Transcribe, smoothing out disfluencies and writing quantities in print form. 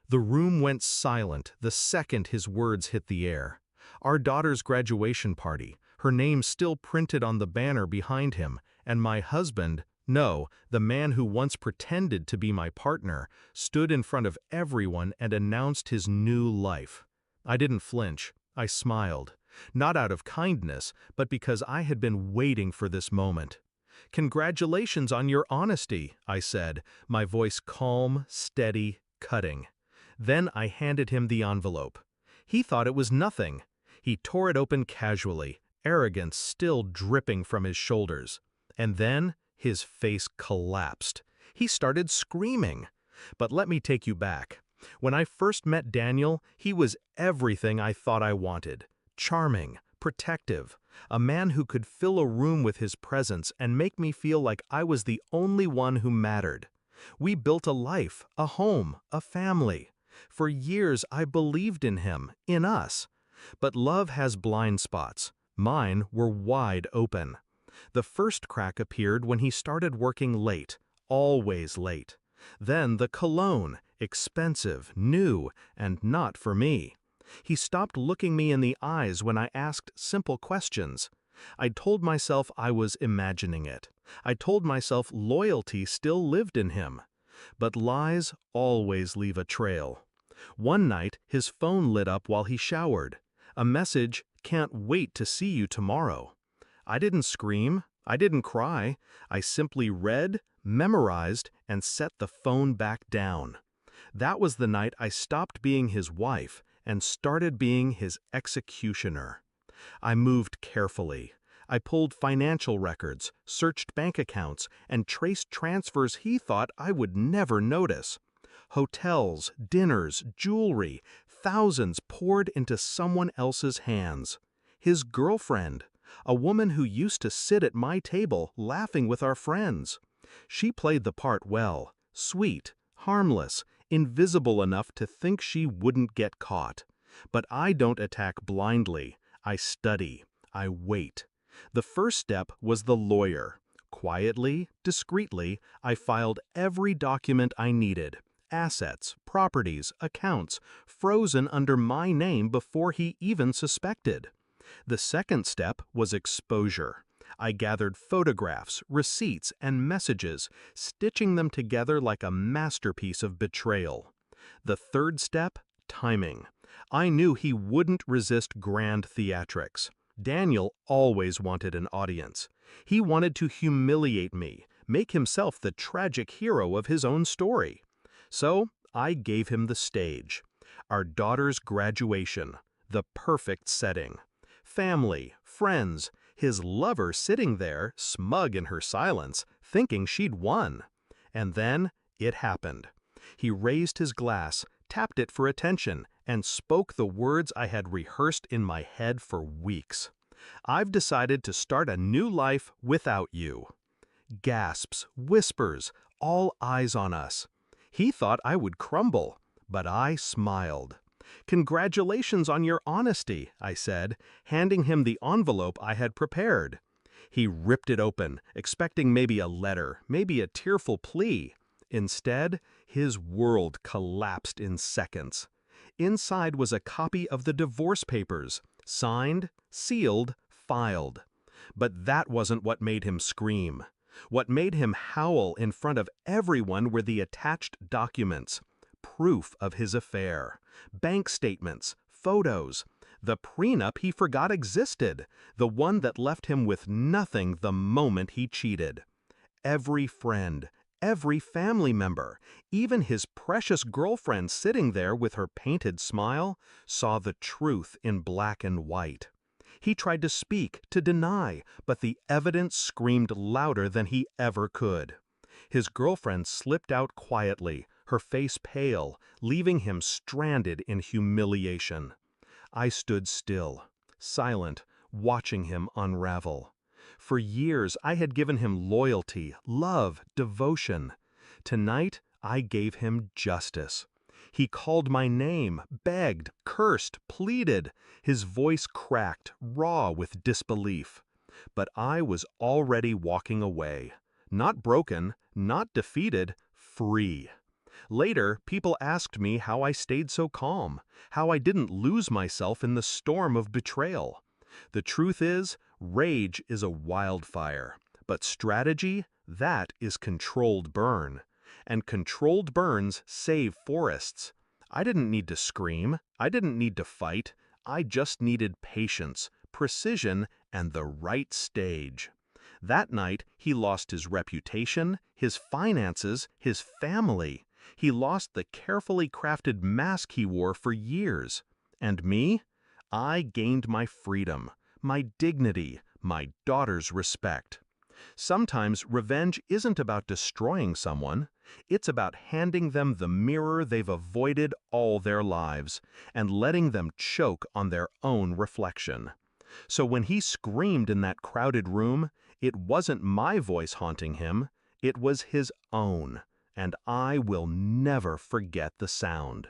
The room went silent the second his words hit the air. Our daughter's graduation party, her name still printed on the banner behind him, and my husband, no, the man who once pretended to be my partner, stood in front of everyone and announced his new life. I didn't flinch. I smiled. Not out of kindness, but because I had been waiting for this moment. "Congratulations on your honesty," I said, my voice calm, steady, cutting. Then I handed him the envelope. He thought it was nothing. He tore it open casually, arrogance still dripping from his shoulders. And then his face collapsed. He started screaming. But let me take you back. When I first met Daniel, he was everything I thought I wanted. Charming, protective, a man who could fill a room with his presence and make me feel like I was the only one who mattered. We built a life, a home, a family. For years I believed in him, in us. But love has blind spots. Mine were wide open. The first crack appeared when he started working late, always late. Then the cologne, expensive, new, and not for me. He stopped looking me in the eyes when I asked simple questions. I told myself I was imagining it. I told myself loyalty still lived in him. But lies always leave a trail. One night, his phone lit up while he showered. A message, "Can't wait to see you tomorrow." I didn't scream. I didn't cry. I simply read, memorized, and set the phone back down. That was the night I stopped being his wife and started being his executioner. I moved carefully. I pulled financial records, searched bank accounts, and traced transfers he thought I would never notice. Hotels, dinners, jewelry, thousands poured into someone else's hands. His girlfriend, a woman who used to sit at my table laughing with our friends. She played the part well, sweet, harmless, invisible enough to think she wouldn't get caught. But I don't attack blindly. I study. I wait. The first step was the lawyer. Quietly, discreetly, I filed every document I needed. Assets, properties, accounts, frozen under my name before he even suspected. The second step was exposure. I gathered photographs, receipts, and messages, stitching them together like a masterpiece of betrayal. The third step, timing. I knew he wouldn't resist grand theatrics. Daniel always wanted an audience. He wanted to humiliate me, make himself the tragic hero of his own story. So I gave him the stage. Our daughter's graduation, the perfect setting. Family, friends, his lover sitting there, smug in her silence, thinking she'd won. And then it happened. He raised his glass, tapped it for attention, and spoke the words I had rehearsed in my head for weeks. "I've decided to start a new life without you." Gasps, whispers, all eyes on us. He thought I would crumble, but I smiled. "Congratulations on your honesty," I said, handing him the envelope I had prepared. He ripped it open, expecting maybe a letter, maybe a tearful plea. Instead, his world collapsed in seconds. Inside was a copy of the divorce papers, signed, sealed, filed. But that wasn't what made him scream. What made him howl in front of everyone were the attached documents. Proof of his affair. Bank statements, photos. The prenup he forgot existed. The one that left him with nothing the moment he cheated. Every friend, every family member, even his precious girlfriend sitting there with her painted smile, saw the truth in black and white. He tried to speak, to deny, but the evidence screamed louder than he ever could. His girlfriend slipped out quietly, her face pale, leaving him stranded in humiliation. I stood still, silent, watching him unravel. For years I had given him loyalty, love, devotion. Tonight I gave him justice. He called my name, begged, cursed, pleaded. His voice cracked, raw with disbelief. But I was already walking away. Not broken, not defeated, free. Later, people asked me how I stayed so calm, how I didn't lose myself in the storm of betrayal. The truth is, rage is a wildfire, but strategy, that is controlled burn. And controlled burns save forests. I didn't need to scream, I didn't need to fight, I just needed patience, precision, and the right stage. That night, he lost his reputation, his finances, his family. He lost the carefully crafted mask he wore for years. And me? I gained my freedom, my dignity, my daughter's respect. Sometimes revenge isn't about destroying someone. It's about handing them the mirror they've avoided all their lives and letting them choke on their own reflection. So when he screamed in that crowded room, it wasn't my voice haunting him, it was his own, and I will never forget the sound.